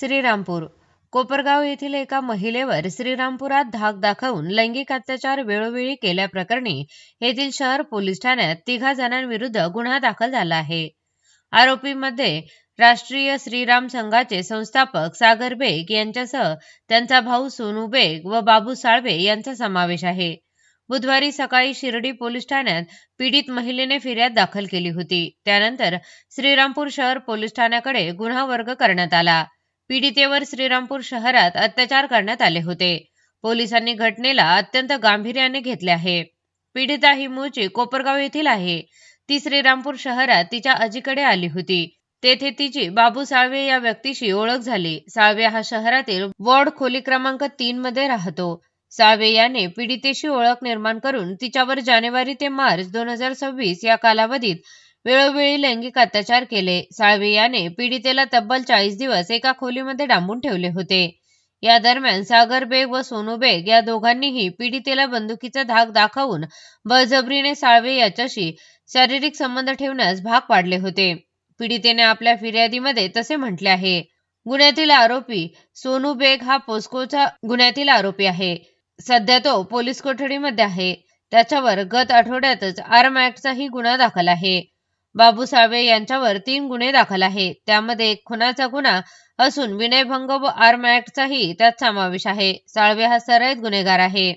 श्रीरामपूर कोपरगाव येथील एका महिलेवर श्रीरामपुरात धाक दाखवून लैंगिक अत्याचार वेळोवेळी केल्याप्रकरणी येथील शहर पोलीस ठाण्यात 3 जणांविरुद्ध गुन्हा दाखल झाला आहे। आरोपींमध्ये राष्ट्रीय श्रीराम संघाचे संस्थापक सागर बेग यांच्यासह त्यांचा भाऊ सोनू बेग व बाबू साळवे यांचा समावेश आहे। बुधवारी सकाळी शिर्डी पोलीस ठाण्यात पीडित महिलेने फिर्याद दाखल केली होती। त्यानंतर श्रीरामपूर शहर पोलीस ठाण्याकडे गुन्हा वर्ग करण्यात आला। पीडितेवर श्रीरामपूर शहरात अत्याचार करण्यात आले होते। पोलिसांनी घटनेला अत्यंत गांभीर्याने घेतले आहे। पीडिता ही मूळची कोपरगाव येथील आहे। ती श्रीरामपूर शहरात तिच्या आजीकडे आली होती। तेथे तिची बाबू साळवे या व्यक्तीशी ओळख झाली। साळवे हा शहरातील वॉर्ड खोली क्रमांक 3 मध्ये राहतो। साळवे याने पीडितेशी ओळख निर्माण करून तिच्यावर जानेवारी ते मार्च 2026 या कालावधीत वेळोवेळी लैंगिक अत्याचार केले। साळवे याने पीडितेला तब्बल 40 दिवस एका खोलीमध्ये डांबून ठेवले होते। या दरम्यान सागर बेग व सोनू बेग या दोघांनीही पीडितेला बंदुकीचा धाक दाखवून बळजबरीने साळवे याच्याशी शारीरिक संबंध ठेवण्यास भाग पाडले होते। पीडितेने आपल्या फिर्यादीमध्ये तसे म्हटले आहे। गुन्ह्यातील आरोपी सोनू बेग हा पोस्कोचा गुन्ह्यातील आरोपी आहे। सध्या तो पोलीस कोठडीमध्ये आहे। त्याच्यावर गत आठवड्यातच आर्म ऍक्टचाही गुन्हा दाखल आहे। बाबू साळवे यांच्यावर 3 गुन्हे दाखल आहेत। त्यामध्ये एक खुनाचा गुन्हा असून विनयभंग व आर्म ऍक्टचाही त्यात समावेश आहे। साळवे हा सराईत गुन्हेगार आहे।